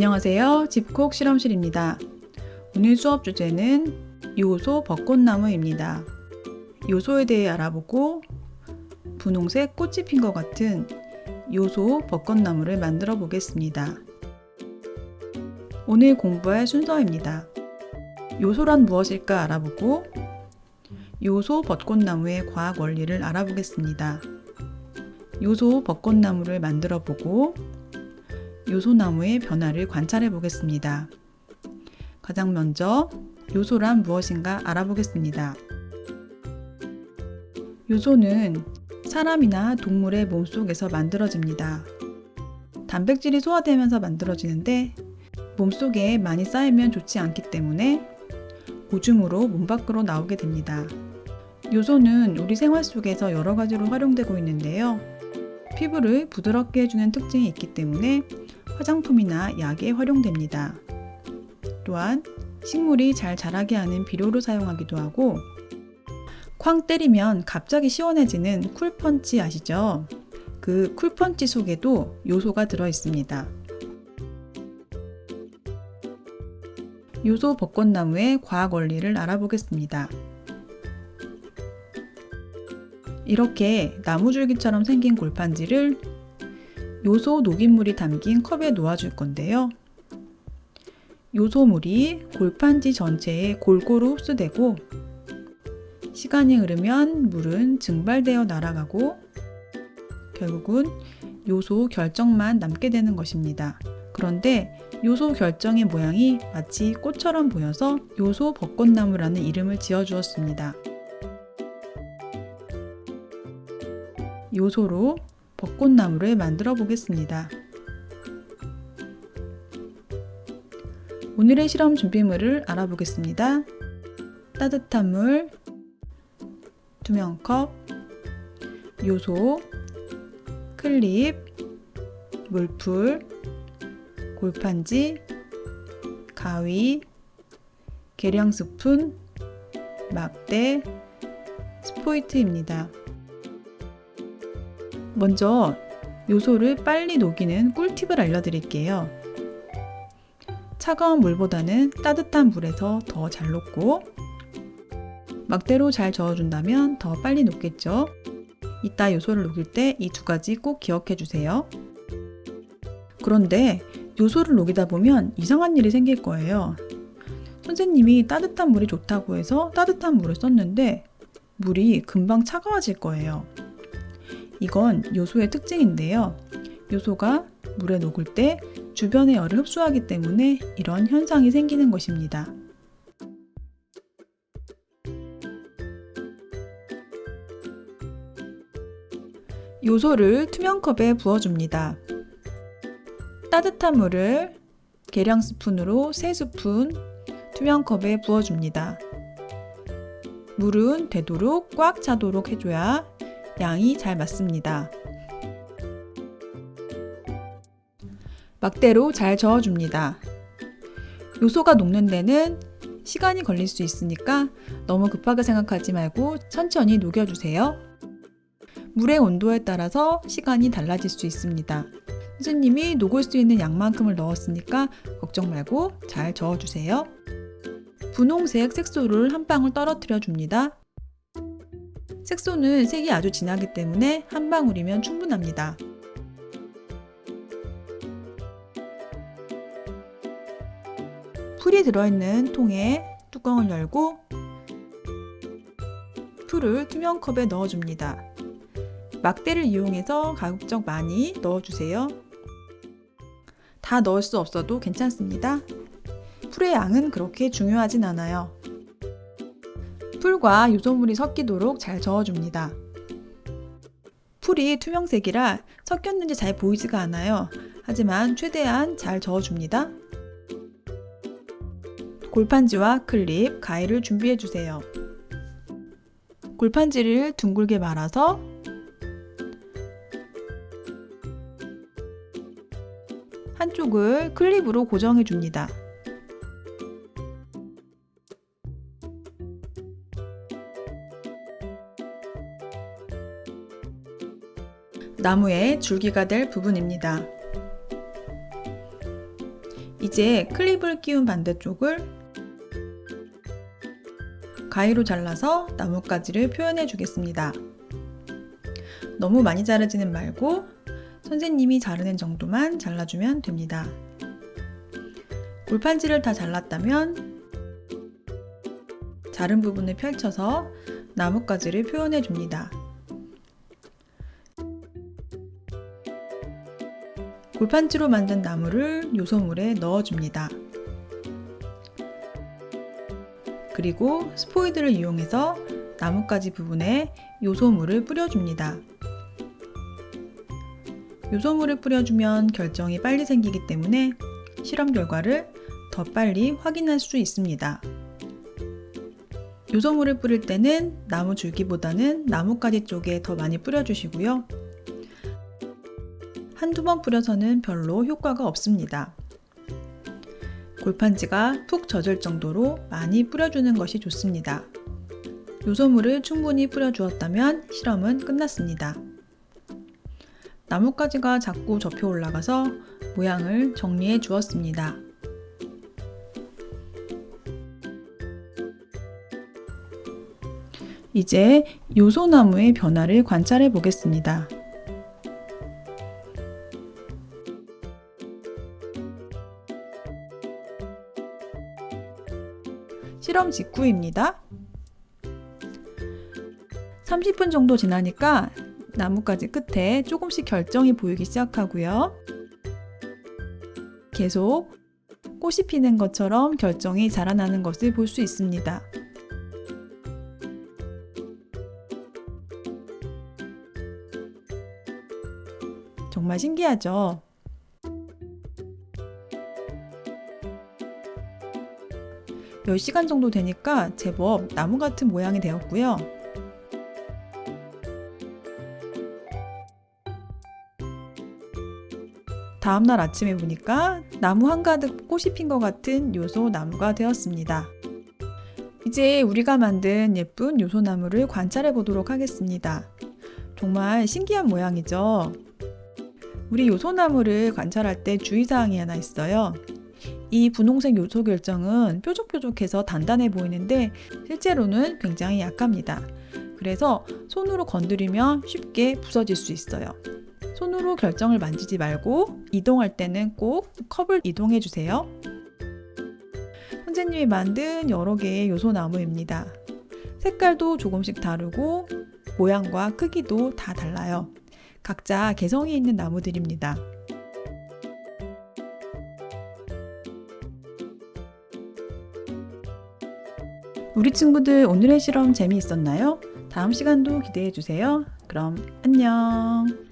안녕하세요. 집콕 실험실입니다. 오늘 수업 주제는 요소 벚꽃나무입니다. 요소에 대해 알아보고 분홍색 꽃이 핀 것 같은 요소 벚꽃나무를 만들어 보겠습니다. 오늘 공부할 순서입니다. 요소란 무엇일까 알아보고 요소 벚꽃나무의 과학 원리를 알아보겠습니다. 요소 벚꽃나무를 만들어 보고 요소나무의 변화를 관찰해 보겠습니다. 가장 먼저 요소란 무엇인가 알아보겠습니다. 요소는 사람이나 동물의 몸속에서 만들어집니다. 단백질이 소화되면서 만들어지는데 몸속에 많이 쌓이면 좋지 않기 때문에 오줌으로 몸 밖으로 나오게 됩니다. 요소는 우리 생활 속에서 여러 가지로 활용되고 있는데요. 피부를 부드럽게 해주는 특징이 있기 때문에 화장품이나 약에 활용됩니다. 또한 식물이 잘 자라게 하는 비료로 사용하기도 하고 쾅 때리면 갑자기 시원해지는 쿨펀치 아시죠? 그 쿨펀치 속에도 요소가 들어있습니다. 요소 벚꽃나무의 과학 원리를 알아보겠습니다. 이렇게 나무줄기처럼 생긴 골판지를 요소 녹인물이 담긴 컵에 놓아줄 건데요. 요소물이 골판지 전체에 골고루 흡수되고 시간이 흐르면 물은 증발되어 날아가고 결국은 요소 결정만 남게 되는 것입니다. 그런데 요소 결정의 모양이 마치 꽃처럼 보여서 요소 벚꽃나무라는 이름을 지어주었습니다. 요소로 벚꽃나무를 만들어 보겠습니다. 오늘의 실험 준비물을 알아보겠습니다. 따뜻한 물, 투명컵, 요소, 클립, 물풀, 골판지, 가위, 계량 스푼, 막대, 스포이트입니다. 먼저 요소를 빨리 녹이는 꿀팁을 알려드릴게요. 차가운 물보다는 따뜻한 물에서 더 잘 녹고 막대로 잘 저어준다면 더 빨리 녹겠죠. 이따 요소를 녹일 때 이 두 가지 꼭 기억해 주세요. 그런데 요소를 녹이다 보면 이상한 일이 생길 거예요. 선생님이 따뜻한 물이 좋다고 해서 따뜻한 물을 썼는데 물이 금방 차가워질 거예요. 이건 요소의 특징인데요. 요소가 물에 녹을 때 주변의 열을 흡수하기 때문에 이런 현상이 생기는 것입니다. 요소를 투명컵에 부어줍니다. 따뜻한 물을 계량 스푼으로 3스푼 투명컵에 부어줍니다. 물은 되도록 꽉 차도록 해줘야 양이 잘 맞습니다. 막대로 잘 저어줍니다. 요소가 녹는 데는 시간이 걸릴 수 있으니까 너무 급하게 생각하지 말고 천천히 녹여주세요. 물의 온도에 따라서 시간이 달라질 수 있습니다. 선생님이 녹을 수 있는 양만큼을 넣었으니까 걱정 말고 잘 저어주세요. 분홍색 색소를 한 방울 떨어뜨려 줍니다. 색소는 색이 아주 진하기 때문에 한 방울이면 충분합니다. 풀이 들어있는 통에 뚜껑을 열고 풀을 투명컵에 넣어줍니다. 막대를 이용해서 가급적 많이 넣어주세요. 다 넣을 수 없어도 괜찮습니다. 풀의 양은 그렇게 중요하진 않아요. 풀과 요소물이 섞이도록 잘 저어줍니다. 풀이 투명색이라 섞였는지 잘 보이지가 않아요. 하지만 최대한 잘 저어줍니다. 골판지와 클립, 가위를 준비해주세요. 골판지를 둥글게 말아서 한쪽을 클립으로 고정해줍니다. 나무의 줄기가 될 부분입니다. 이제 클립을 끼운 반대쪽을 가위로 잘라서 나뭇가지를 표현해 주겠습니다. 너무 많이 자르지는 말고 선생님이 자르는 정도만 잘라주면 됩니다. 골판지를 다 잘랐다면 자른 부분을 펼쳐서 나뭇가지를 표현해 줍니다. 골판지로 만든 나무를 요소물에 넣어줍니다. 그리고 스포이드를 이용해서 나뭇가지 부분에 요소물을 뿌려줍니다. 요소물을 뿌려주면 결정이 빨리 생기기 때문에 실험 결과를 더 빨리 확인할 수 있습니다. 요소물을 뿌릴 때는 나무 줄기보다는 나뭇가지 쪽에 더 많이 뿌려주시고요. 한두 번 뿌려서는 별로 효과가 없습니다. 골판지가 푹 젖을 정도로 많이 뿌려주는 것이 좋습니다. 요소물을 충분히 뿌려주었다면 실험은 끝났습니다. 나뭇가지가 자꾸 접혀 올라가서 모양을 정리해 주었습니다. 이제 요소나무의 변화를 관찰해 보겠습니다. 실험 직후입니다. 30분 정도 지나니까 나뭇가지 끝에 조금씩 결정이 보이기 시작하고요. 계속 꽃이 피는 것처럼 결정이 자라나는 것을 볼 수 있습니다. 정말 신기하죠? 몇 시간 정도 되니까 제법 나무 같은 모양이 되었고요. 다음날 아침에 보니까 나무 한가득 꽃이 핀 것 같은 요소나무가 되었습니다. 이제 우리가 만든 예쁜 요소나무를 관찰해 보도록 하겠습니다. 정말 신기한 모양이죠? 우리 요소나무를 관찰할 때 주의사항이 하나 있어요. 이 분홍색 요소 결정은 뾰족뾰족해서 단단해 보이는데 실제로는 굉장히 약합니다. 그래서 손으로 건드리면 쉽게 부서질 수 있어요. 손으로 결정을 만지지 말고 이동할 때는 꼭 컵을 이동해 주세요. 선생님이 만든 여러 개의 요소나무입니다. 색깔도 조금씩 다르고 모양과 크기도 다 달라요. 각자 개성이 있는 나무들입니다. 우리 친구들 오늘의 실험 재미있었나요? 다음 시간도 기대해 주세요. 그럼 안녕.